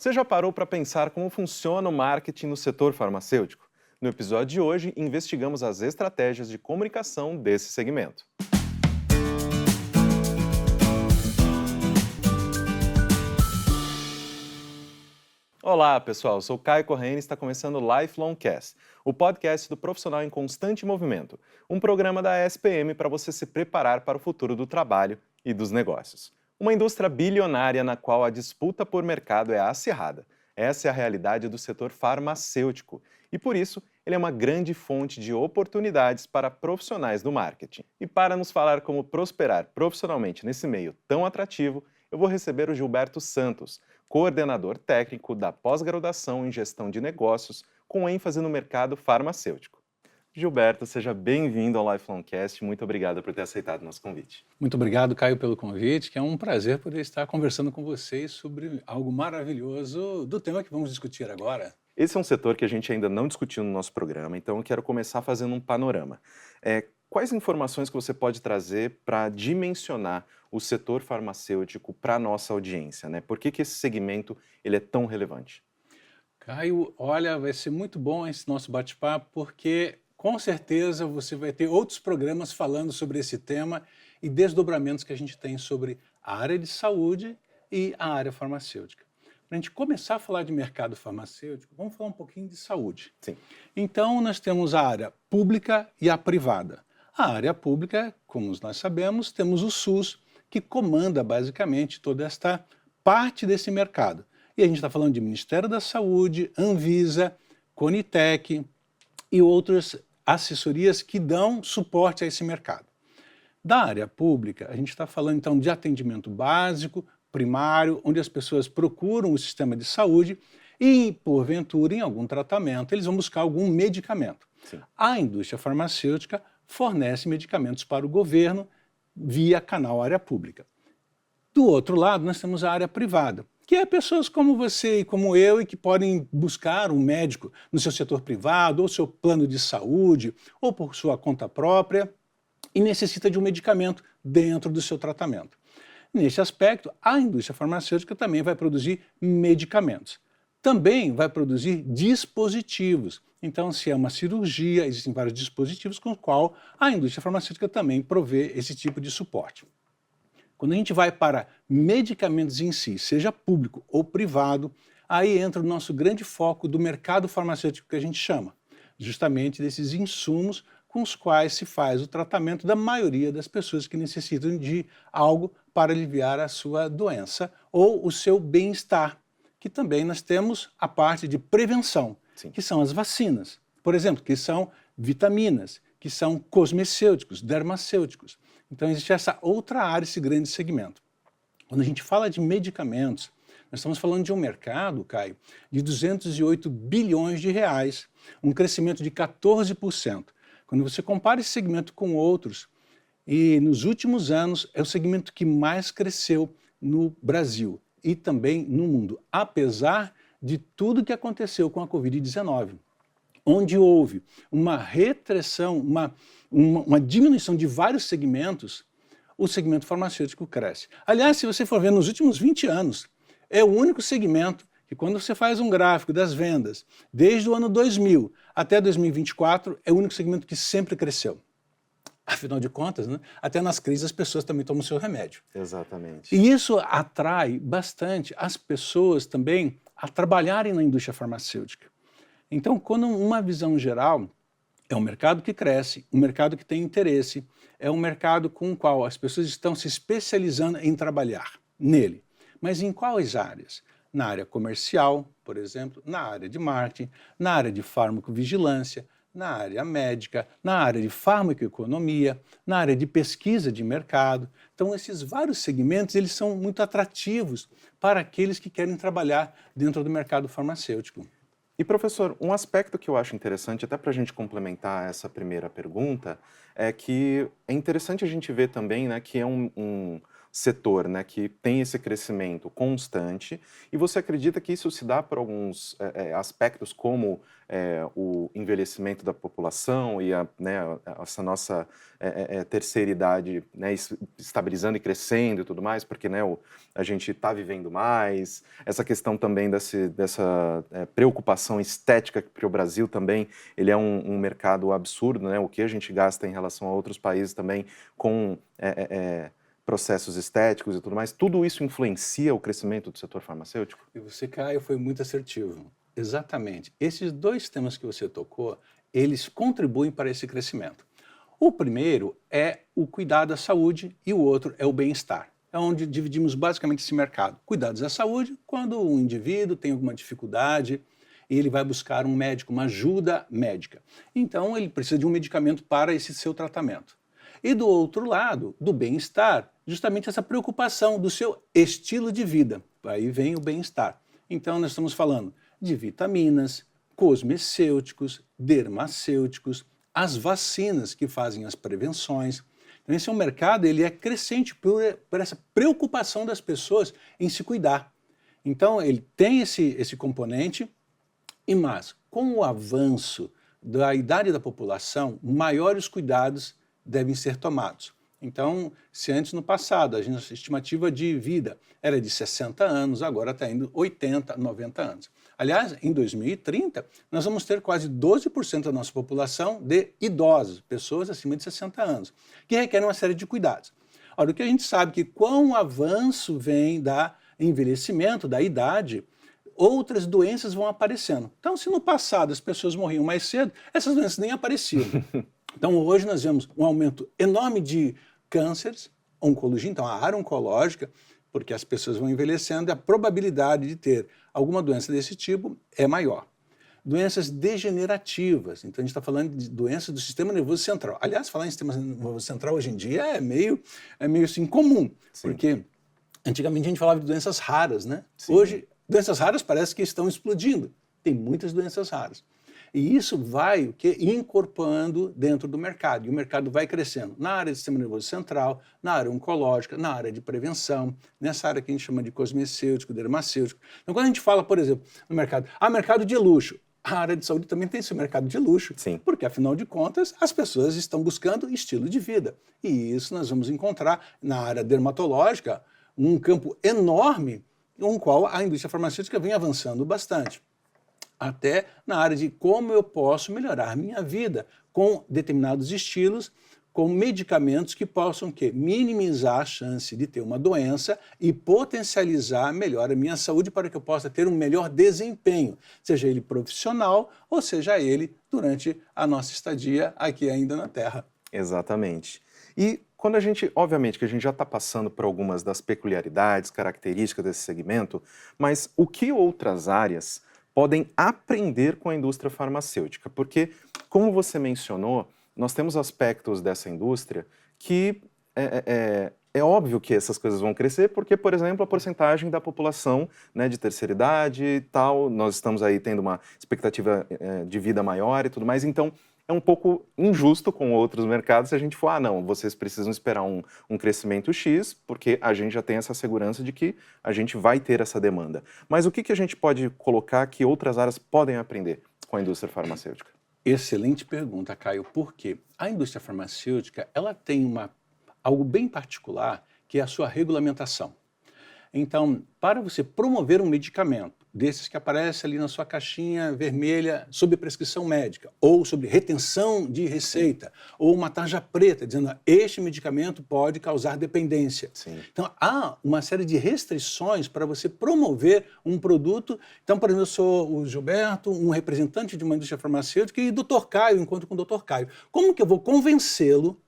Você já parou para pensar como funciona o marketing no setor farmacêutico? No episódio de hoje, investigamos as estratégias de comunicação desse segmento. Olá, pessoal. Eu sou Caio Corrêa e está começando o Lifelong Cast, o podcast do profissional em constante movimento, um programa da ESPM para você se preparar para o futuro do trabalho e dos negócios. Uma indústria bilionária na qual a disputa por mercado é acirrada. Essa é a realidade do setor farmacêutico e, por isso, ele é uma grande fonte de oportunidades para profissionais do marketing. E para nos falar como prosperar profissionalmente nesse meio tão atrativo, eu vou receber o Gilberto Santos, coordenador técnico da pós-graduação em gestão de negócios, com ênfase no mercado farmacêutico. Gilberto, seja bem-vindo ao Lifelong Cast. Muito obrigado por ter aceitado nosso convite. Muito obrigado, Caio, pelo convite, que é um prazer poder estar conversando com vocês sobre algo maravilhoso do tema que vamos discutir agora. Esse é um setor que a gente ainda não discutiu no nosso programa, então eu quero começar fazendo um panorama. Quais informações que você pode trazer para dimensionar o setor farmacêutico para a nossa audiência, né? Por que esse segmento ele é tão relevante? Caio, olha, vai ser muito bom esse nosso bate-papo, porque com certeza você vai ter outros programas falando sobre esse tema e desdobramentos que a gente tem sobre a área de saúde e a área farmacêutica. Para a gente começar a falar de mercado farmacêutico, vamos falar um pouquinho de saúde. Sim. Então, nós temos a área pública e a privada. A área pública, como nós sabemos, temos o SUS, que comanda basicamente toda esta parte desse mercado. E a gente está falando de Ministério da Saúde, Anvisa, Conitec e outras assessorias que dão suporte a esse mercado. Da área pública, a gente está falando então de atendimento básico, primário, onde as pessoas procuram o sistema de saúde e, porventura, em algum tratamento, eles vão buscar algum medicamento. Sim. A indústria farmacêutica fornece medicamentos para o governo via canal área pública. Do outro lado, nós temos a área privada, que é pessoas como você e como eu e que podem buscar um médico no seu setor privado, ou seu plano de saúde, ou por sua conta própria, e necessita de um medicamento dentro do seu tratamento. Nesse aspecto, a indústria farmacêutica também vai produzir medicamentos. Também vai produzir dispositivos. Então, se é uma cirurgia, existem vários dispositivos com os quais a indústria farmacêutica também provê esse tipo de suporte. Quando a gente vai para medicamentos em si, seja público ou privado, aí entra o nosso grande foco do mercado farmacêutico que a gente chama, justamente desses insumos com os quais se faz o tratamento da maioria das pessoas que necessitam de algo para aliviar a sua doença ou o seu bem-estar, que também nós temos a parte de prevenção, Sim. que são as vacinas, por exemplo, que são vitaminas, que são cosmecêuticos, dermacêuticos. Então existe essa outra área, esse grande segmento. Quando a gente fala de medicamentos, nós estamos falando de um mercado, Caio, de 208 bilhões de reais, um crescimento de 14%. Quando você compara esse segmento com outros, e nos últimos anos é o segmento que mais cresceu no Brasil e também no mundo, apesar de tudo que aconteceu com a Covid-19, onde houve uma retração, uma diminuição de vários segmentos, o segmento farmacêutico cresce. Aliás, se você for ver nos últimos 20 anos, é o único segmento que quando você faz um gráfico das vendas, desde o ano 2000 até 2024, é o único segmento que sempre cresceu. Afinal de contas, né, até nas crises as pessoas também tomam o seu remédio. Exatamente. E isso atrai bastante as pessoas também a trabalharem na indústria farmacêutica. Então, quando uma visão geral, é um mercado que cresce, um mercado que tem interesse, é um mercado com o qual as pessoas estão se especializando em trabalhar nele. Mas em quais áreas? Na área comercial, por exemplo, na área de marketing, na área de farmacovigilância, na área médica, na área de farmacoeconomia, na área de pesquisa de mercado. Então, esses vários segmentos, eles são muito atrativos para aqueles que querem trabalhar dentro do mercado farmacêutico. E, professor, um aspecto que eu acho interessante, até para a gente complementar essa primeira pergunta, é que é interessante a gente ver também, né, que é um setor, né, que tem esse crescimento constante, e você acredita que isso se dá por alguns aspectos como o envelhecimento da população e né, essa nossa terceira idade, né, estabilizando e crescendo e tudo mais, porque né, a gente está vivendo mais, essa questão também dessa preocupação estética, porque o Brasil também ele é um mercado absurdo, né, o que a gente gasta em relação a outros países também com processos estéticos e tudo mais, tudo isso influencia o crescimento do setor farmacêutico? E você, Caio, foi muito assertivo. Exatamente. Esses dois temas que você tocou, eles contribuem para esse crescimento. O primeiro é o cuidado da saúde e o outro é o bem-estar. É onde dividimos basicamente esse mercado. Cuidados da saúde, quando um indivíduo tem alguma dificuldade e ele vai buscar um médico, uma ajuda médica. Então, ele precisa de um medicamento para esse seu tratamento. E do outro lado, do bem-estar, justamente essa preocupação do seu estilo de vida. Aí vem o bem-estar. Então, nós estamos falando de vitaminas, cosmecêuticos, dermacêuticos, as vacinas que fazem as prevenções. Então, esse é um mercado, ele é crescente por essa preocupação das pessoas em se cuidar. Então, ele tem esse componente, mas com o avanço da idade da população, maiores cuidados devem ser tomados. Então, se antes no passado a estimativa de vida era de 60 anos, agora está indo 80, 90 anos. Aliás, em 2030, nós vamos ter quase 12% da nossa população de idosos, pessoas acima de 60 anos, que requerem uma série de cuidados. Ora, o que a gente sabe é que com o avanço vem da envelhecimento, da idade, outras doenças vão aparecendo. Então, se no passado as pessoas morriam mais cedo, essas doenças nem apareciam. Então, hoje nós vemos um aumento enorme de cânceres, oncologia, então a área oncológica, porque as pessoas vão envelhecendo e a probabilidade de ter alguma doença desse tipo é maior. Doenças degenerativas, então a gente está falando de doenças do sistema nervoso central. Aliás, falar em sistema nervoso central hoje em dia é meio assim, comum, Sim. porque antigamente a gente falava de doenças raras, né? Sim. Hoje, doenças raras parece que estão explodindo. Tem muitas doenças raras. E isso vai incorporando dentro do mercado. E o mercado vai crescendo na área do sistema nervoso central, na área oncológica, na área de prevenção, nessa área que a gente chama de cosmecêutico, dermacêutico. Então, quando a gente fala, por exemplo, no mercado, mercado de luxo, a área de saúde também tem esse mercado de luxo. Sim. Porque, afinal de contas, as pessoas estão buscando estilo de vida. E isso nós vamos encontrar na área dermatológica, um campo enorme, com o qual a indústria farmacêutica vem avançando bastante. Até na área de como eu posso melhorar minha vida com determinados estilos, com medicamentos que possam minimizar a chance de ter uma doença e potencializar melhor a minha saúde para que eu possa ter um melhor desempenho, seja ele profissional ou seja ele durante a nossa estadia aqui ainda na Terra. Exatamente. E quando a gente, obviamente que a gente já está passando por algumas das peculiaridades, características desse segmento, mas o que outras áreas podem aprender com a indústria farmacêutica? Porque, como você mencionou, nós temos aspectos dessa indústria que é óbvio que essas coisas vão crescer, porque, por exemplo, a porcentagem da população, né, de terceira idade e tal, nós estamos aí tendo uma expectativa de vida maior e tudo mais, então é um pouco injusto com outros mercados se a gente for, não, vocês precisam esperar um crescimento X, porque a gente já tem essa segurança de que a gente vai ter essa demanda. Mas o que a gente pode colocar que outras áreas podem aprender com a indústria farmacêutica? Excelente pergunta, Caio, porque a indústria farmacêutica ela tem algo bem particular, que é a sua regulamentação. Então, para você promover um medicamento, desses que aparece ali na sua caixinha vermelha, sob prescrição médica, ou sobre retenção de receita, ou uma tarja preta, dizendo este medicamento pode causar dependência. Sim. Então, há uma série de restrições para você promover um produto. Então, por exemplo, eu sou o Gilberto, um representante de uma indústria farmacêutica, e Dr. Caio, encontro com o Dr. Caio. Como que eu vou convencê-lo,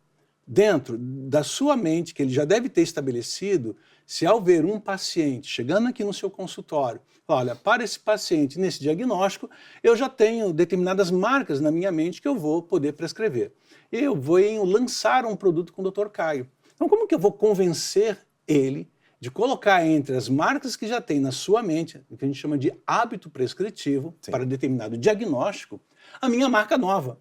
dentro da sua mente, que ele já deve ter estabelecido, se ao ver um paciente chegando aqui no seu consultório, olha, para esse paciente, nesse diagnóstico, eu já tenho determinadas marcas na minha mente que eu vou poder prescrever. Eu vou lançar um produto com o Dr. Caio. Então, como que eu vou convencer ele de colocar entre as marcas que já tem na sua mente, o que a gente chama de hábito prescritivo, Sim, para determinado diagnóstico, a minha marca nova?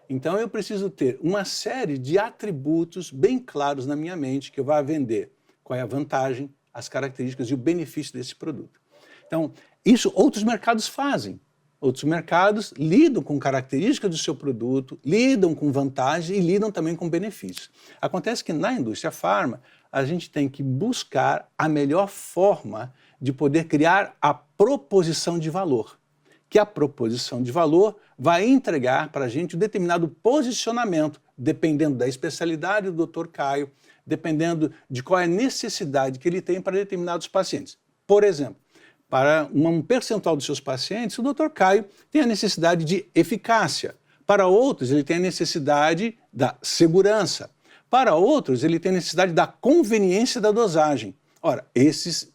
Então, eu preciso ter uma série de atributos bem claros na minha mente que eu vá vender qual é a vantagem, as características e o benefício desse produto. Então, isso outros mercados fazem. Outros mercados lidam com características do seu produto, lidam com vantagem e lidam também com benefícios. Acontece que na indústria farma, a gente tem que buscar a melhor forma de poder criar a proposição de valor. Que a proposição de valor vai entregar para a gente um determinado posicionamento, dependendo da especialidade do Dr. Caio, dependendo de qual é a necessidade que ele tem para determinados pacientes. Por exemplo, para um percentual dos seus pacientes, o Dr. Caio tem a necessidade de eficácia. Para outros, ele tem a necessidade da segurança. Para outros, ele tem a necessidade da conveniência da dosagem. Ora, esses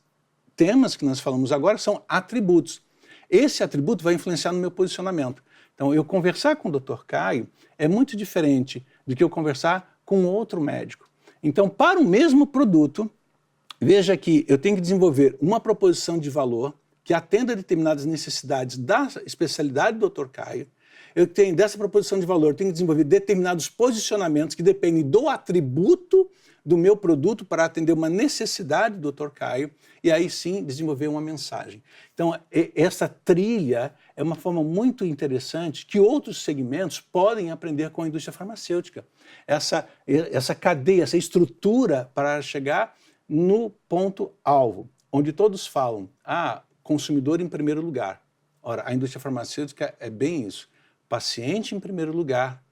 temas que nós falamos agora são atributos. Esse atributo vai influenciar no meu posicionamento. Então, eu conversar com o Dr. Caio é muito diferente do que eu conversar com outro médico. Então, para o mesmo produto, veja que eu tenho que desenvolver uma proposição de valor que atenda a determinadas necessidades da especialidade do Dr. Caio. Eu tenho, dessa proposição de valor, tenho que desenvolver determinados posicionamentos que dependem do atributo do meu produto para atender uma necessidade do Dr. Caio e aí sim desenvolver uma mensagem. Então, essa trilha é uma forma muito interessante que outros segmentos podem aprender com a indústria farmacêutica. Essa cadeia, essa estrutura para chegar no ponto-alvo, onde todos falam, consumidor em primeiro lugar. Ora, a indústria farmacêutica é bem isso. Paciente em primeiro lugar,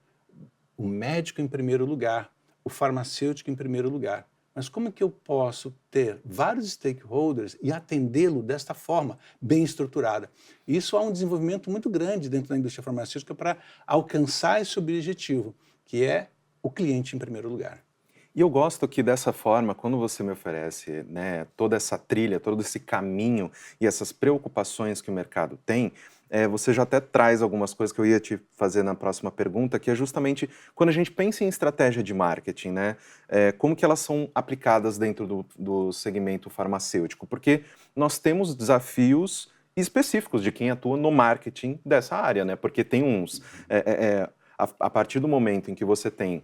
o médico em primeiro lugar, o farmacêutico em primeiro lugar. Mas como é que eu posso ter vários stakeholders e atendê-lo desta forma, bem estruturada? Isso há um desenvolvimento muito grande dentro da indústria farmacêutica para alcançar esse objetivo, que é o cliente em primeiro lugar. E eu gosto que dessa forma, quando você me oferece, né, toda essa trilha, todo esse caminho e essas preocupações que o mercado tem, você já até traz algumas coisas que eu ia te fazer na próxima pergunta, que é justamente quando a gente pensa em estratégia de marketing, né, como que elas são aplicadas dentro do segmento farmacêutico? Porque nós temos desafios específicos de quem atua no marketing dessa área, né? Porque tem uns... a partir do momento em que você tem...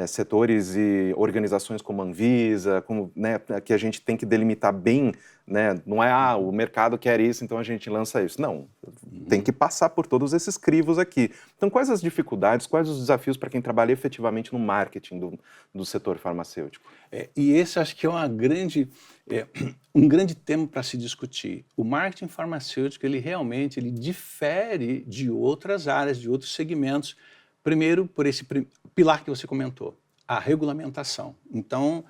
setores e organizações como a Anvisa, né, que a gente tem que delimitar bem, né, não é, o mercado quer isso, então a gente lança isso. Não, tem que passar por todos esses crivos aqui. Então, quais as dificuldades, quais os desafios para quem trabalha efetivamente no marketing do setor farmacêutico? E esse acho que é um grande tema para se discutir. O marketing farmacêutico, ele realmente difere de outras áreas, de outros segmentos. Primeiro, por esse pilar que você comentou, a regulamentação. Então,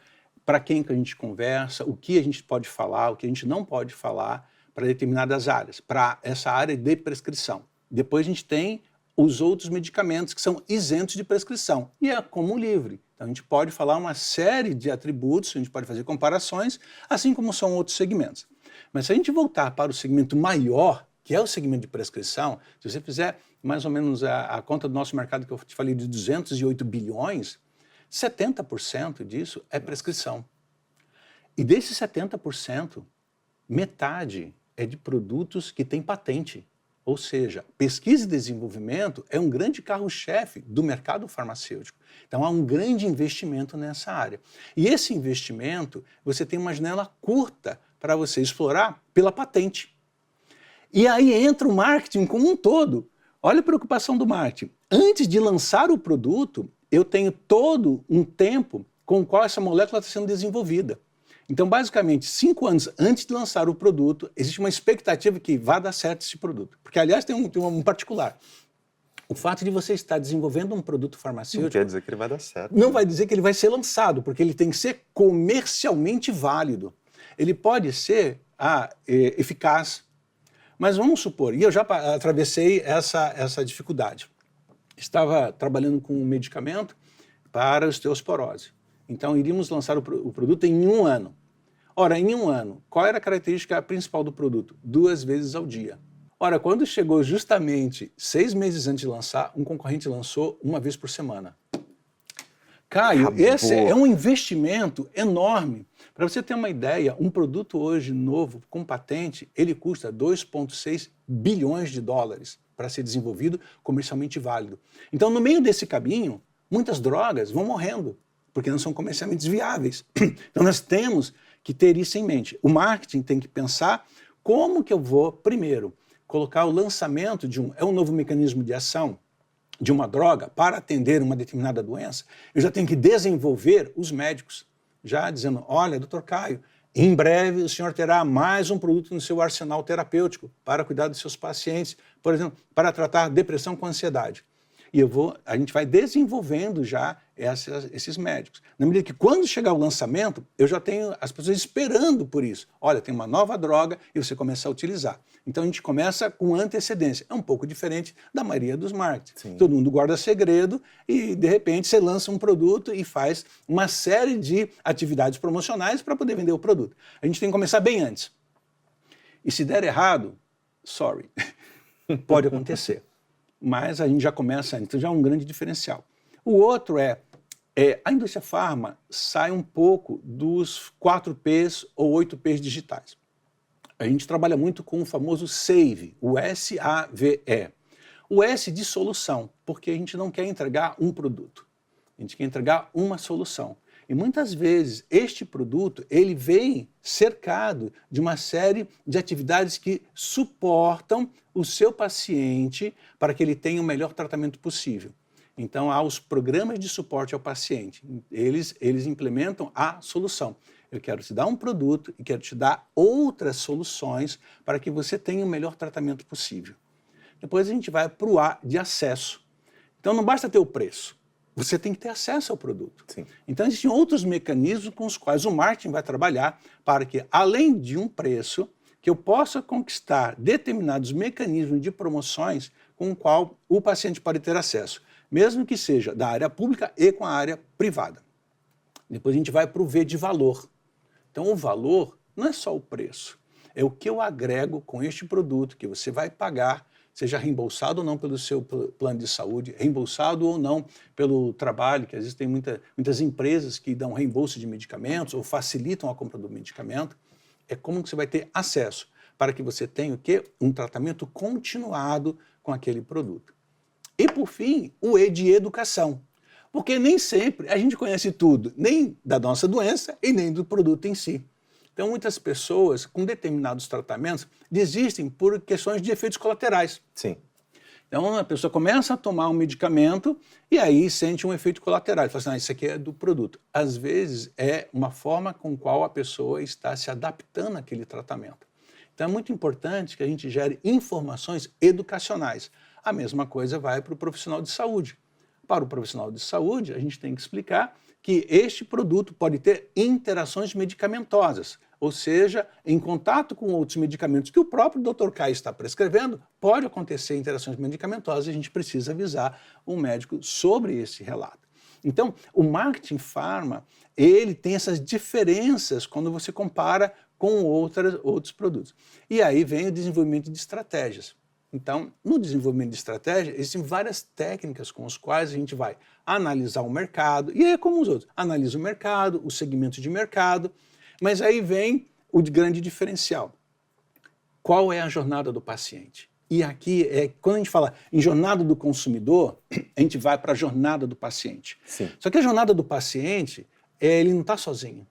para quem que a gente conversa, o que a gente pode falar, o que a gente não pode falar para determinadas áreas, para essa área de prescrição. Depois a gente tem os outros medicamentos que são isentos de prescrição, e é como livre. Então, a gente pode falar uma série de atributos, a gente pode fazer comparações, assim como são outros segmentos. Mas se a gente voltar para o segmento maior, que é o segmento de prescrição, se você fizer mais ou menos a conta do nosso mercado, que eu te falei de 208 bilhões, 70% disso é prescrição. E desses 70%, metade é de produtos que têm patente. Ou seja, pesquisa e desenvolvimento é um grande carro-chefe do mercado farmacêutico. Então há um grande investimento nessa área. E esse investimento, você tem uma janela curta para você explorar pela patente. E aí entra o marketing como um todo. Olha a preocupação do marketing. Antes de lançar o produto, eu tenho todo um tempo com o qual essa molécula está sendo desenvolvida. Então, basicamente, 5 anos antes de lançar o produto, existe uma expectativa que vai dar certo esse produto. Porque, aliás, tem um particular. O fato de você estar desenvolvendo um produto farmacêutico... Não quer dizer que ele vai dar certo. Não vai dizer que ele vai ser lançado, porque ele tem que ser comercialmente válido. Ele pode ser eficaz. Mas vamos supor, e eu já atravessei essa dificuldade. Estava trabalhando com um medicamento para osteoporose. Então, iríamos lançar o produto em 1 ano. Ora, em 1 ano, qual era a característica principal do produto? 2 vezes ao dia. Ora, quando chegou justamente 6 meses antes de lançar, um concorrente lançou 1 vez por semana. Caio, esse é um investimento enorme. Para você ter uma ideia, um produto hoje novo, com patente, ele custa 2,6 bilhões de dólares para ser desenvolvido comercialmente válido. Então, no meio desse caminho, muitas drogas vão morrendo, porque não são comercialmente viáveis. Então nós temos que ter isso em mente. O marketing tem que pensar como que eu vou, primeiro, colocar o lançamento é um novo mecanismo de ação de uma droga para atender uma determinada doença. Eu já tenho que desenvolver os médicos, já dizendo, olha, doutor Caio, em breve o senhor terá mais um produto no seu arsenal terapêutico para cuidar dos seus pacientes, por exemplo, para tratar depressão com ansiedade. E a gente vai desenvolvendo já esses médicos. Na medida que quando chegar o lançamento, eu já tenho as pessoas esperando por isso. Olha, tem uma nova droga e você começa a utilizar. Então a gente começa com antecedência. É um pouco diferente da maioria dos marketings. Sim. Todo mundo guarda segredo e de repente você lança um produto e faz uma série de atividades promocionais para poder vender o produto. A gente tem que começar bem antes. E se der errado, sorry, pode acontecer. Mas a gente já começa, então já é um grande diferencial. O outro a indústria farma sai um pouco dos 4Ps ou 8Ps digitais. A gente trabalha muito com o famoso SAVE, o S-A-V-E. O S de solução, porque a gente não quer entregar um produto, a gente quer entregar uma solução. E muitas vezes este produto ele vem cercado de uma série de atividades que suportam o seu paciente para que ele tenha o melhor tratamento possível. Então há os programas de suporte ao paciente, eles implementam a solução. Eu quero te dar um produto e quero te dar outras soluções para que você tenha o melhor tratamento possível. Depois a gente vai para o A de acesso. Então não basta ter o preço. Você tem que ter acesso ao produto. Sim. Então, existem outros mecanismos com os quais o marketing vai trabalhar para que, além de um preço, que eu possa conquistar determinados mecanismos de promoções com o qual o paciente pode ter acesso, mesmo que seja da área pública e com a área privada. Depois a gente vai para o V de valor. Então, o valor não é só o preço, é o que eu agrego com este produto que você vai pagar, seja reembolsado ou não pelo seu plano de saúde, reembolsado ou não pelo trabalho, que às vezes tem muitas empresas que dão reembolso de medicamentos ou facilitam a compra do medicamento. É como que você vai ter acesso para que você tenha o quê? Um tratamento continuado com aquele produto. E, por fim, o E de educação. Porque nem sempre a gente conhece tudo, nem da nossa doença e nem do produto em si. Então, muitas pessoas com determinados tratamentos desistem por questões de efeitos colaterais. Sim. Então, a pessoa começa a tomar um medicamento e aí sente um efeito colateral. Fala assim, isso aqui é do produto. Às vezes, é uma forma com qual a pessoa está se adaptando àquele tratamento. Então, é muito importante que a gente gere informações educacionais. A mesma coisa vai para o profissional de saúde. Para o profissional de saúde, a gente tem que explicar que este produto pode ter interações medicamentosas, ou seja, em contato com outros medicamentos que o próprio Dr. Caio está prescrevendo, pode acontecer interações medicamentosas e a gente precisa avisar o médico sobre esse relato. Então, o marketing pharma, ele tem essas diferenças quando você compara com outros produtos. E aí vem o desenvolvimento de estratégias. Então, no desenvolvimento de estratégia, existem várias técnicas com as quais a gente vai analisar o mercado, e é como os outros, analisa o mercado, o segmento de mercado, mas aí vem o grande diferencial. Qual é a jornada do paciente? E aqui, quando a gente fala em jornada do consumidor, a gente vai para a jornada do paciente. Sim. Só que a jornada do paciente, ele não está sozinho.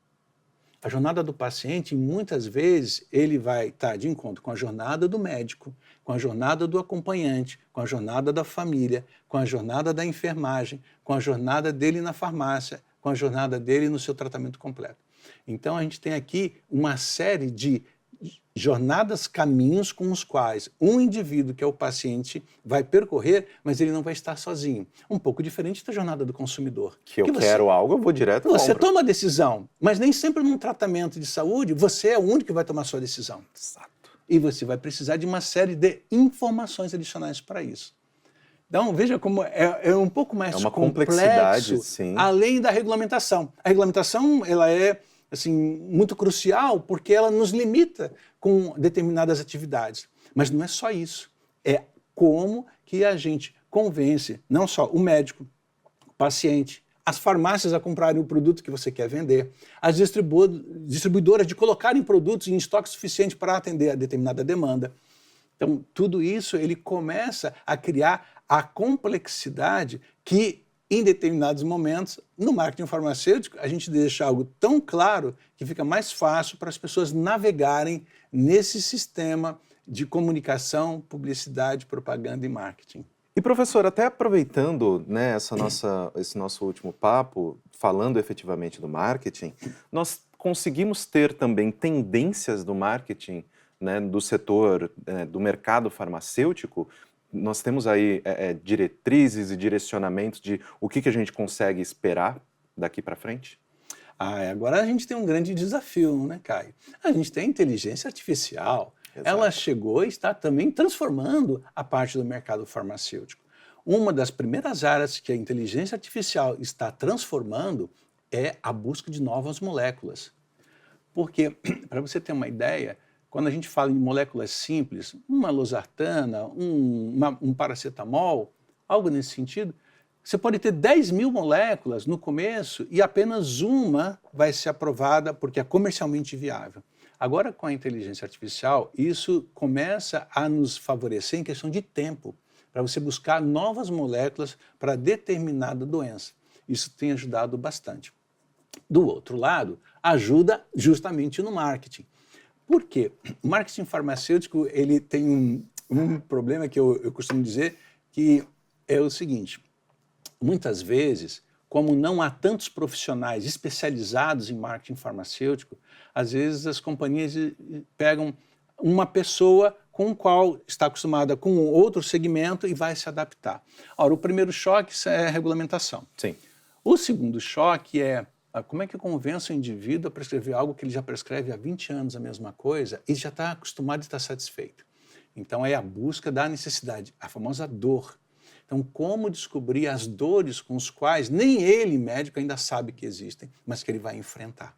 A jornada do paciente, muitas vezes, ele vai estar de encontro com a jornada do médico, com a jornada do acompanhante, com a jornada da família, com a jornada da enfermagem, com a jornada dele na farmácia, com a jornada dele no seu tratamento completo. Então, a gente tem aqui uma série de jornadas, caminhos com os quais um indivíduo, que é o paciente, vai percorrer, mas ele não vai estar sozinho. Um pouco diferente da jornada do consumidor. Que eu quero algo, eu vou direto. Você toma a decisão, mas nem sempre num tratamento de saúde você é o único que vai tomar a sua decisão. Exato. E você vai precisar de uma série de informações adicionais para isso. Então, veja como é um pouco mais uma complexo, complexidade, sim. Além da regulamentação. A regulamentação, ela é assim, muito crucial porque ela nos limita com determinadas atividades. Mas não é só isso. É como que a gente convence não só o médico, o paciente, as farmácias a comprarem o produto que você quer vender, as distribuidoras de colocarem produtos em estoque suficiente para atender a determinada demanda. Então, tudo isso ele começa a criar a complexidade que em determinados momentos, no marketing farmacêutico, a gente deixa algo tão claro que fica mais fácil para as pessoas navegarem nesse sistema de comunicação, publicidade, propaganda e marketing. E professor, até aproveitando, né, esse nosso último papo, falando efetivamente do marketing, nós conseguimos ter também tendências do marketing, né, do setor, do mercado farmacêutico. Nós temos aí diretrizes e direcionamentos de o que a gente consegue esperar daqui para frente? Agora a gente tem um grande desafio, né, Caio? A gente tem inteligência artificial. Exato. Ela chegou e está também transformando a parte do mercado farmacêutico. Uma das primeiras áreas que a inteligência artificial está transformando é a busca de novas moléculas. Porque, para você ter uma ideia, quando a gente fala em moléculas simples, uma losartana, um paracetamol, algo nesse sentido, você pode ter 10.000 moléculas no começo e apenas uma vai ser aprovada porque é comercialmente viável. Agora, com a inteligência artificial, isso começa a nos favorecer em questão de tempo, para você buscar novas moléculas para determinada doença. Isso tem ajudado bastante. Do outro lado, ajuda justamente no marketing. Por quê? O marketing farmacêutico ele tem um problema que eu costumo dizer, que é o seguinte: muitas vezes, como não há tantos profissionais especializados em marketing farmacêutico, às vezes as companhias pegam uma pessoa com o qual está acostumada com outro segmento e vai se adaptar. Ora, o primeiro choque é a regulamentação. Sim. O segundo choque é como é que eu convenço o indivíduo a prescrever algo que ele já prescreve há 20 anos a mesma coisa e já está acostumado e está satisfeito. Então é a busca da necessidade, a famosa dor. Então, como descobrir as dores com as quais nem ele, médico, ainda sabe que existem, mas que ele vai enfrentar.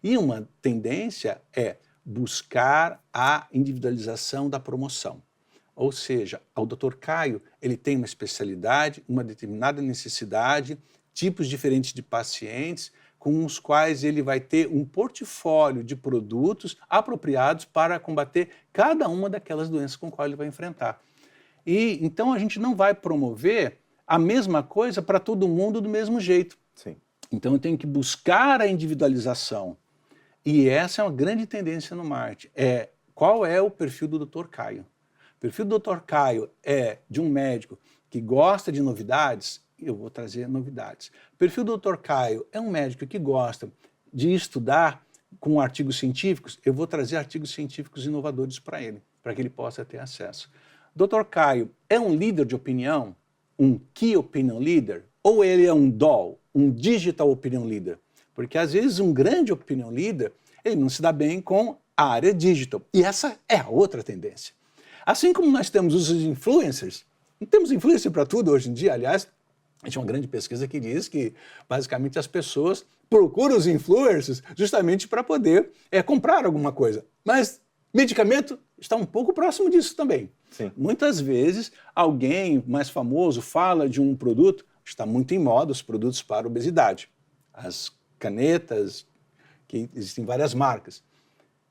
E uma tendência é buscar a individualização da promoção. Ou seja, o Dr. Caio, ele tem uma especialidade, uma determinada necessidade, tipos diferentes de pacientes, com os quais ele vai ter um portfólio de produtos apropriados para combater cada uma daquelas doenças com qual ele vai enfrentar. E então a gente não vai promover a mesma coisa para todo mundo do mesmo jeito. Sim. Então eu tenho que buscar a individualização. E essa é uma grande tendência no marketing. Qual é o perfil do Dr. Caio? O perfil do Dr. Caio é de um médico que gosta de novidades, eu vou trazer novidades. O perfil do Dr. Caio é um médico que gosta de estudar com artigos científicos, eu vou trazer artigos científicos inovadores para ele, para que ele possa ter acesso. Dr. Caio é um líder de opinião, um Key Opinion Leader, ou ele é um DOL, um Digital Opinion Leader? Porque às vezes um grande Opinion Leader, ele não se dá bem com a área digital. E essa é a outra tendência. Assim como nós temos os influencers, temos influencer para tudo hoje em dia, aliás, a gente tem uma grande pesquisa que diz que basicamente as pessoas procuram os influencers justamente para poder comprar alguma coisa. Mas medicamento está um pouco próximo disso também. Sim. Muitas vezes alguém mais famoso fala de um produto, está muito em moda os produtos para obesidade, as canetas, que existem várias marcas.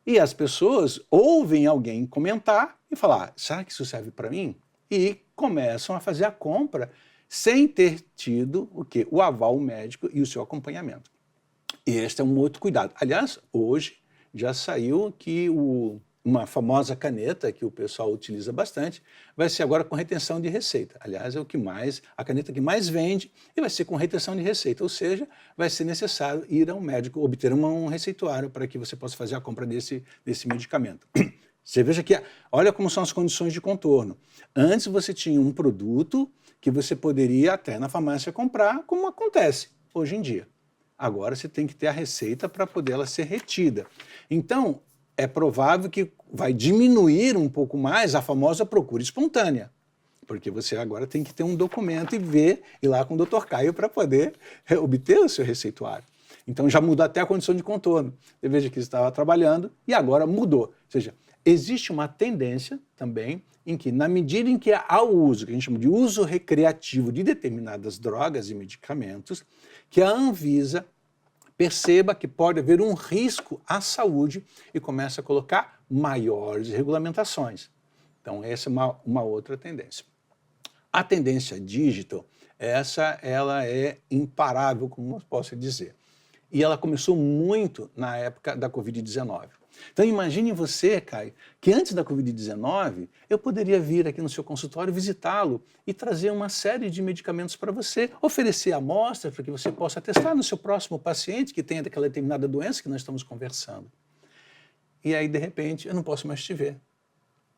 E as pessoas ouvem alguém comentar e falar, será que isso serve para mim? E começam a fazer a compra sem ter tido o aval médico e o seu acompanhamento. E este é um outro cuidado. Aliás, hoje já saiu que uma famosa caneta que o pessoal utiliza bastante vai ser agora com retenção de receita. Aliás, é a caneta que mais vende e vai ser com retenção de receita, ou seja, vai ser necessário ir ao médico, obter um receituário para que você possa fazer a compra desse medicamento. Você veja que, olha como são as condições de contorno. Antes você tinha um produto que você poderia até na farmácia comprar, como acontece hoje em dia. Agora você tem que ter a receita para poder ela ser retida. Então, é provável que vai diminuir um pouco mais a famosa procura espontânea, porque você agora tem que ter um documento e ir lá com o Dr. Caio para poder obter o seu receituário. Então já mudou até a condição de contorno. Você veja que você estava trabalhando e agora mudou. Ou seja, existe uma tendência também em que, na medida em que há o uso, que a gente chama de uso recreativo de determinadas drogas e medicamentos, que a Anvisa perceba que pode haver um risco à saúde e começa a colocar maiores regulamentações. Então essa é uma outra tendência. A tendência digital ela é imparável, como eu posso dizer. E ela começou muito na época da Covid-19. Então imagine você, Caio, que antes da Covid-19 eu poderia vir aqui no seu consultório visitá-lo e trazer uma série de medicamentos para você, oferecer amostras para que você possa testar no seu próximo paciente que tenha daquela determinada doença que nós estamos conversando. E aí, de repente, eu não posso mais te ver,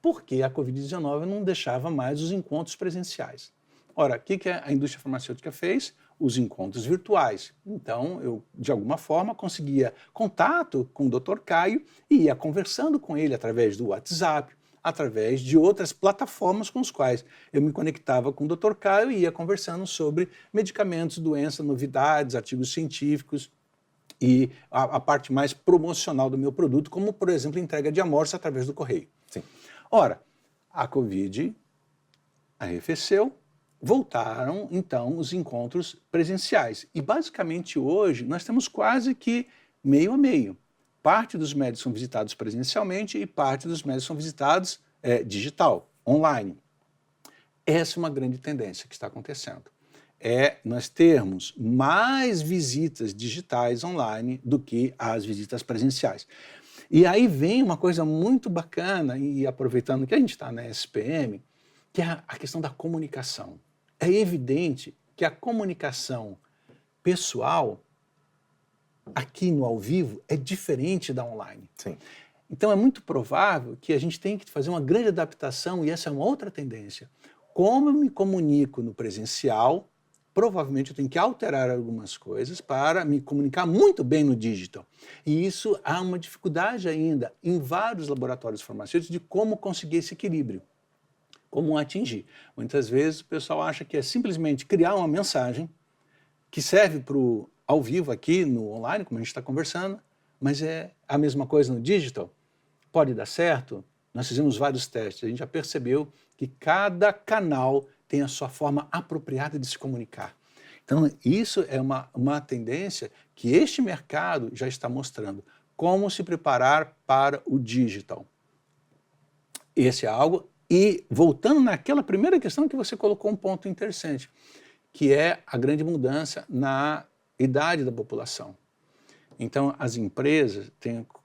porque a Covid-19 não deixava mais os encontros presenciais. Ora, o que a indústria farmacêutica fez? Os encontros virtuais. Então, eu, de alguma forma, conseguia contato com o Dr. Caio e ia conversando com ele através do WhatsApp, através de outras plataformas com as quais eu me conectava com o Dr. Caio e ia conversando sobre medicamentos, doenças, novidades, artigos científicos e a parte mais promocional do meu produto, como, por exemplo, entrega de amostras através do correio. Sim. Ora, a Covid arrefeceu, voltaram, então, os encontros presenciais. E, basicamente, hoje, nós temos quase que meio a meio. Parte dos médicos são visitados presencialmente e parte dos médicos são visitados digital, online. Essa é uma grande tendência que está acontecendo. Nós termos mais visitas digitais online do que as visitas presenciais. E aí vem uma coisa muito bacana, e aproveitando que a gente está na SPM, que é a questão da comunicação. É evidente que a comunicação pessoal, aqui no ao vivo, é diferente da online. Sim. Então é muito provável que a gente tenha que fazer uma grande adaptação, e essa é uma outra tendência. Como eu me comunico no presencial, provavelmente eu tenho que alterar algumas coisas para me comunicar muito bem no digital. E isso há uma dificuldade ainda em vários laboratórios farmacêuticos de como conseguir esse equilíbrio, como atingir. Muitas vezes o pessoal acha que é simplesmente criar uma mensagem que serve para o ao vivo aqui no online, como a gente está conversando, mas é a mesma coisa no digital. Pode dar certo? Nós fizemos vários testes, a gente já percebeu que cada canal tem a sua forma apropriada de se comunicar. Então, isso é uma tendência que este mercado já está mostrando. Como se preparar para o digital. Esse é algo. E voltando naquela primeira questão que você colocou um ponto interessante, que é a grande mudança na idade da população. Então, as empresas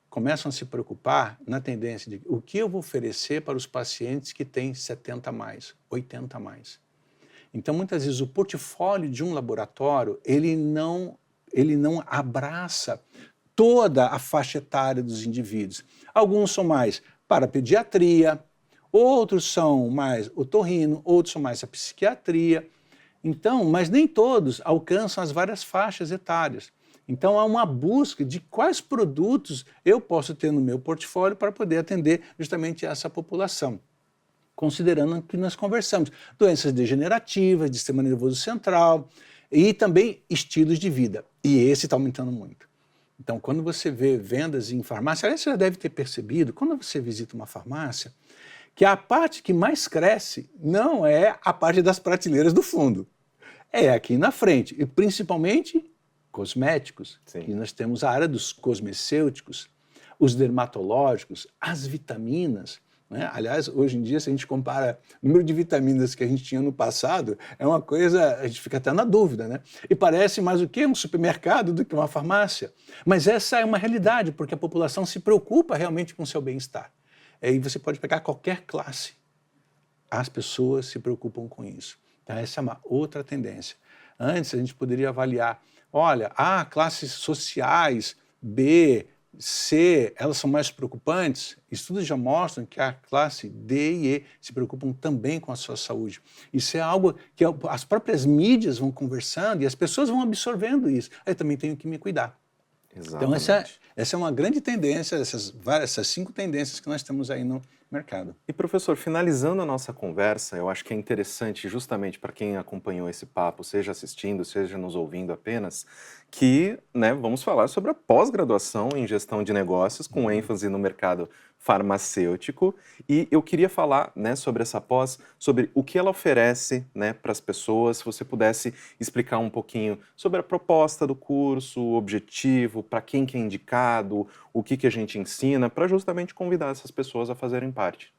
começam a se preocupar na tendência de o que eu vou oferecer para os pacientes que têm 70 a mais, 80 a mais. Então, muitas vezes, o portfólio de um laboratório, ele não abraça toda a faixa etária dos indivíduos. Alguns são mais para a pediatria, outros são mais otorrino, outros são mais a psiquiatria. Então, mas nem todos alcançam as várias faixas etárias. Então, há uma busca de quais produtos eu posso ter no meu portfólio para poder atender justamente essa população. Considerando que nós conversamos, doenças degenerativas, sistema nervoso central e também estilos de vida. E esse está aumentando muito. Então, quando você vê vendas em farmácia, aliás, você já deve ter percebido, quando você visita uma farmácia, que a parte que mais cresce não é a parte das prateleiras do fundo, é aqui na frente, e principalmente cosméticos. Sim. Que nós temos a área dos cosmecêuticos, os dermatológicos, as vitaminas. Né? Aliás, hoje em dia, se a gente compara o número de vitaminas que a gente tinha no passado, é uma coisa, a gente fica até na dúvida, né? E parece mais o que um supermercado do que uma farmácia. Mas essa é uma realidade, porque a população se preocupa realmente com o seu bem-estar. E você pode pegar qualquer classe, as pessoas se preocupam com isso. Então, essa é uma outra tendência. Antes, a gente poderia avaliar, olha, classes sociais, B, C, elas são mais preocupantes. Estudos já mostram que a classe D e E se preocupam também com a sua saúde. Isso é algo que as próprias mídias vão conversando e as pessoas vão absorvendo isso. Aí também tenho que me cuidar. Exatamente. Então, essa é uma grande tendência, essas 5 tendências que nós temos aí no mercado. E, professor, finalizando a nossa conversa, eu acho que é interessante, justamente para quem acompanhou esse papo, seja assistindo, seja nos ouvindo apenas, que vamos falar sobre a pós-graduação em gestão de negócios, com ênfase no mercado farmacêutico. E eu queria falar sobre essa pós, sobre o que ela oferece para as pessoas, se você pudesse explicar um pouquinho sobre a proposta do curso, o objetivo, para quem que é indicado, o que a gente ensina, para justamente convidar essas pessoas a fazerem parte.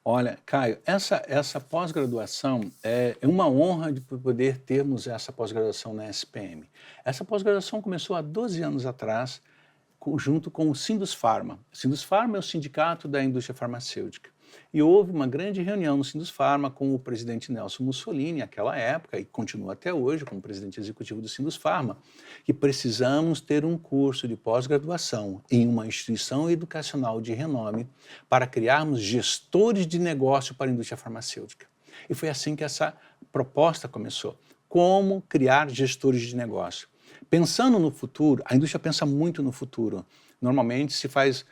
Olha, Caio, essa pós-graduação é uma honra de poder termos essa pós-graduação na SPM. Essa pós-graduação começou há 12 anos atrás, junto com o Sindusfarma. O Sindusfarma é o sindicato da indústria farmacêutica. E houve uma grande reunião no Sindusfarma com o presidente Nelson Mussolini, naquela época, e continua até hoje como presidente executivo do Sindusfarma, que precisamos ter um curso de pós-graduação em uma instituição educacional de renome para criarmos gestores de negócio para a indústria farmacêutica. E foi assim que essa proposta começou. Como criar gestores de negócio? Pensando no futuro, a indústria pensa muito no futuro. Normalmente se faz,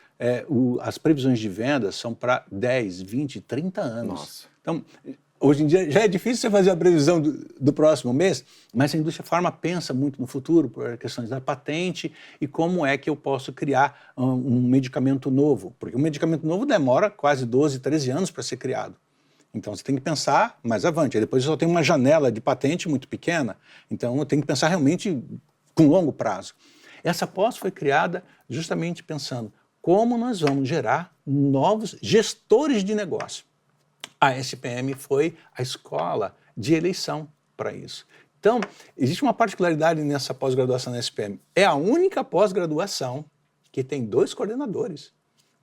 as previsões de vendas são para 10, 20, 30 anos. Nossa. Então, hoje em dia já é difícil você fazer a previsão do próximo mês, mas a indústria farma pensa muito no futuro, por questões da patente e como é que eu posso criar um medicamento novo. Porque um medicamento novo demora quase 12, 13 anos para ser criado. Então, você tem que pensar mais avante. Aí depois só tem uma janela de patente muito pequena, então eu tenho que pensar realmente com longo prazo. Essa pós foi criada justamente pensando como nós vamos gerar novos gestores de negócio. A SPM foi a escola de eleição para isso. Então, existe uma particularidade nessa pós-graduação na SPM. É a única pós-graduação que tem 2 coordenadores.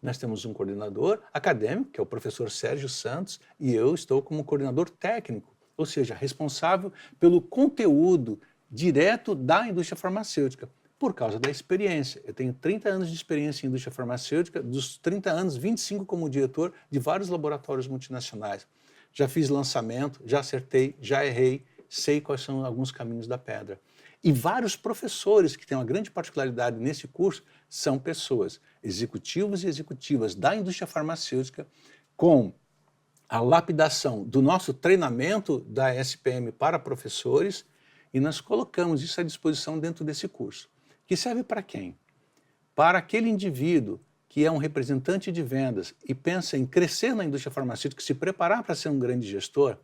Nós temos um coordenador acadêmico, que é o professor Sérgio Santos, e eu estou como coordenador técnico, ou seja, responsável pelo conteúdo direto da indústria farmacêutica, por causa da experiência. Eu tenho 30 anos de experiência em indústria farmacêutica, dos 30 anos, 25 como diretor de vários laboratórios multinacionais. Já fiz lançamento, já acertei, já errei, sei quais são alguns caminhos da pedra. E vários professores que têm uma grande particularidade nesse curso são pessoas, executivos e executivas da indústria farmacêutica, com a lapidação do nosso treinamento da SPM para professores, e nós colocamos isso à disposição dentro desse curso. Que serve para quem? Para aquele indivíduo que é um representante de vendas e pensa em crescer na indústria farmacêutica, se preparar para ser um grande gestor,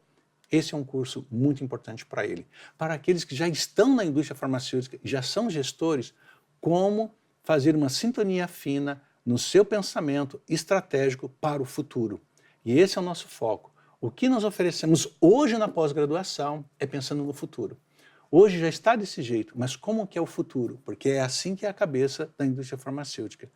esse é um curso muito importante para ele. Para aqueles que já estão na indústria farmacêutica e já são gestores, como fazer uma sintonia fina no seu pensamento estratégico para o futuro. E esse é o nosso foco. O que nós oferecemos hoje na pós-graduação é pensando no futuro. Hoje já está desse jeito, mas como que é o futuro? Porque é assim que é a cabeça da indústria farmacêutica.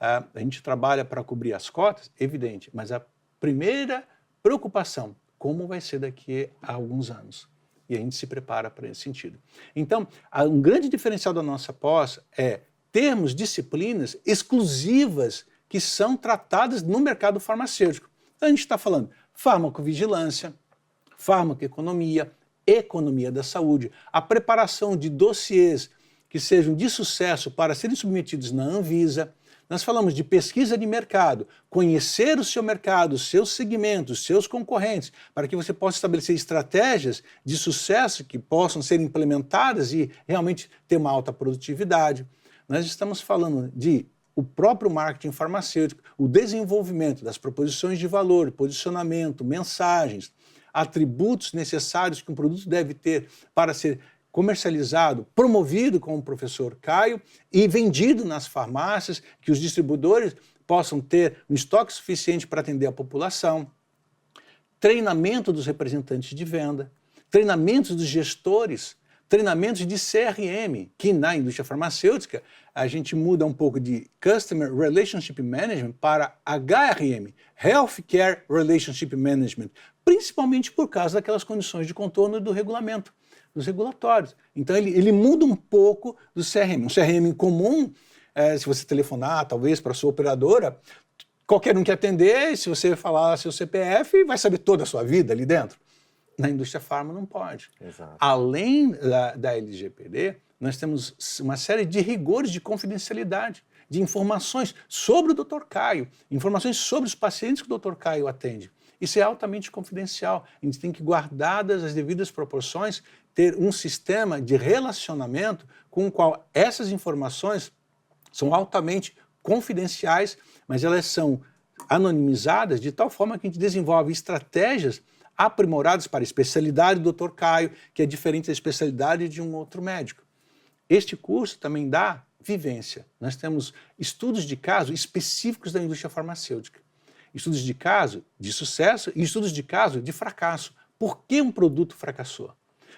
A gente trabalha para cobrir as cotas, evidente, mas a primeira preocupação, como vai ser daqui a alguns anos? E a gente se prepara para esse sentido. Então, um grande diferencial da nossa pós é termos disciplinas exclusivas que são tratadas no mercado farmacêutico. Então, a gente está falando farmacovigilância, farmacoeconomia, economia da saúde, a preparação de dossiês que sejam de sucesso para serem submetidos na Anvisa. Nós falamos de pesquisa de mercado, conhecer o seu mercado, os seus segmentos, os seus concorrentes, para que você possa estabelecer estratégias de sucesso que possam ser implementadas e realmente ter uma alta produtividade. Nós estamos falando de o próprio marketing farmacêutico, o desenvolvimento das proposições de valor, posicionamento, mensagens, atributos necessários que um produto deve ter para ser comercializado, promovido com o professor Caio e vendido nas farmácias, que os distribuidores possam ter um estoque suficiente para atender a população, treinamento dos representantes de venda, treinamentos dos gestores, treinamentos de CRM, que na indústria farmacêutica a gente muda um pouco de Customer Relationship Management para HRM, Healthcare Relationship Management, principalmente por causa daquelas condições de contorno do regulamento, dos regulatórios. Então ele muda um pouco do CRM. Um CRM comum, se você telefonar talvez para a sua operadora, qualquer um que atender, se você falar seu CPF, vai saber toda a sua vida ali dentro. Na indústria farma não pode. Exato. Além da LGPD, nós temos uma série de rigores de confidencialidade, de informações sobre o Dr. Caio, informações sobre os pacientes que o Dr. Caio atende. Isso é altamente confidencial. A gente tem que, guardadas as devidas proporções, ter um sistema de relacionamento com o qual essas informações são altamente confidenciais, mas elas são anonimizadas de tal forma que a gente desenvolve estratégias aprimoradas para a especialidade do Dr. Caio, que é diferente da especialidade de um outro médico. Este curso também dá vivência. Nós temos estudos de caso específicos da indústria farmacêutica. Estudos de caso de sucesso e estudos de caso de fracasso. Por que um produto fracassou?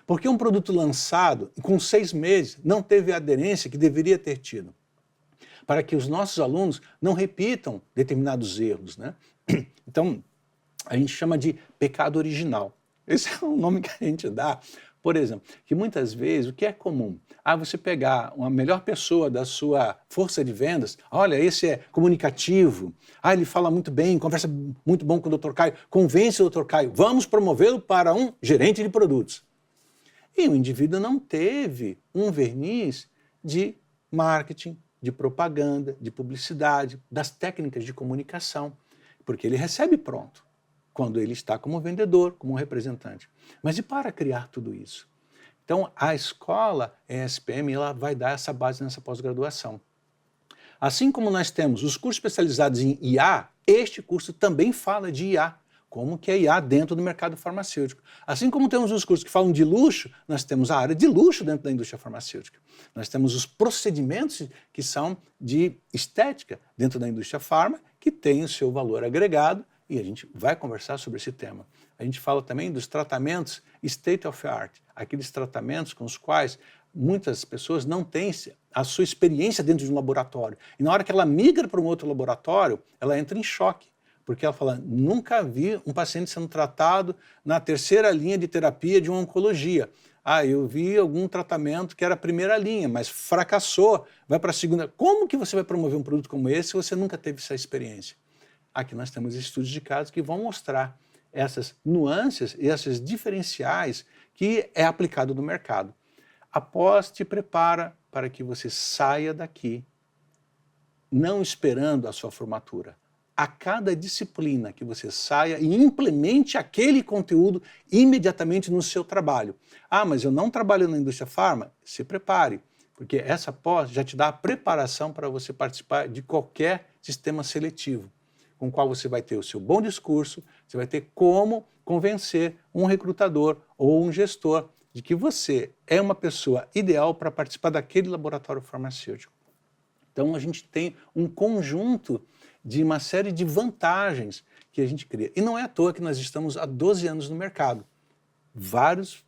Por que um produto lançado e com 6 meses não teve a aderência que deveria ter tido? Para que os nossos alunos não repitam determinados erros, né? Então, a gente chama de pecado original. Esse é o nome que a gente dá. Por exemplo, que muitas vezes, o que é comum? Você pegar uma melhor pessoa da sua força de vendas, olha, esse é comunicativo, ele fala muito bem, conversa muito bom com o Dr. Caio, convence o Dr. Caio, vamos promovê-lo para um gerente de produtos. E o indivíduo não teve um verniz de marketing, de propaganda, de publicidade, das técnicas de comunicação, porque ele recebe pronto, quando ele está como vendedor, como representante. Mas e para criar tudo isso? Então, a escola ESPM ela vai dar essa base nessa pós-graduação. Assim como nós temos os cursos especializados em IA, este curso também fala de IA, como que é IA dentro do mercado farmacêutico. Assim como temos os cursos que falam de luxo, nós temos a área de luxo dentro da indústria farmacêutica. Nós temos os procedimentos que são de estética dentro da indústria farma, que tem o seu valor agregado, e a gente vai conversar sobre esse tema. A gente fala também dos tratamentos state of the art, aqueles tratamentos com os quais muitas pessoas não têm a sua experiência dentro de um laboratório. E na hora que ela migra para um outro laboratório, ela entra em choque, porque ela fala, nunca vi um paciente sendo tratado na terceira linha de terapia de uma oncologia. Eu vi algum tratamento que era a primeira linha, mas fracassou, vai para a segunda. Como que você vai promover um produto como esse se você nunca teve essa experiência? Aqui nós temos estudos de caso que vão mostrar essas nuances e esses diferenciais que é aplicado no mercado. Após, te prepara para que você saia daqui não esperando a sua formatura. A cada disciplina que você saia e implemente aquele conteúdo imediatamente no seu trabalho. Mas eu não trabalho na indústria farma? Se prepare, porque essa pós já te dá a preparação para você participar de qualquer sistema seletivo, com o qual você vai ter o seu bom discurso, você vai ter como convencer um recrutador ou um gestor de que você é uma pessoa ideal para participar daquele laboratório farmacêutico. Então a gente tem um conjunto de uma série de vantagens que a gente cria. E não é à toa que nós estamos há 12 anos no mercado. Várias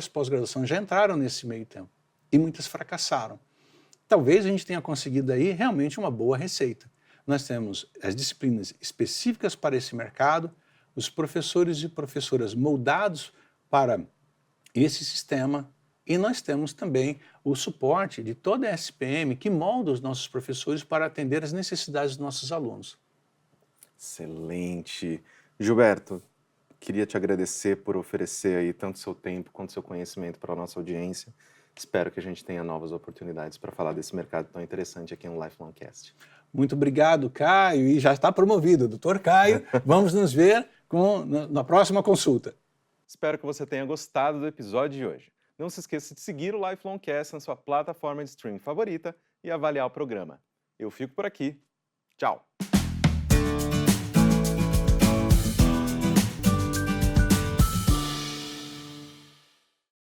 pós-graduações já entraram nesse meio tempo e muitas fracassaram. Talvez a gente tenha conseguido aí realmente uma boa receita. Nós temos as disciplinas específicas para esse mercado, os professores e professoras moldados para esse sistema, e nós temos também o suporte de toda a SPM que molda os nossos professores para atender as necessidades dos nossos alunos. Excelente. Gilberto, queria te agradecer por oferecer aí tanto seu tempo quanto seu conhecimento para a nossa audiência. Espero que a gente tenha novas oportunidades para falar desse mercado tão interessante aqui no Lifelong Cast. Muito obrigado, Caio, e já está promovido. Doutor Caio, vamos nos ver na próxima consulta. Espero que você tenha gostado do episódio de hoje. Não se esqueça de seguir o Lifelong Cast na sua plataforma de streaming favorita e avaliar o programa. Eu fico por aqui. Tchau!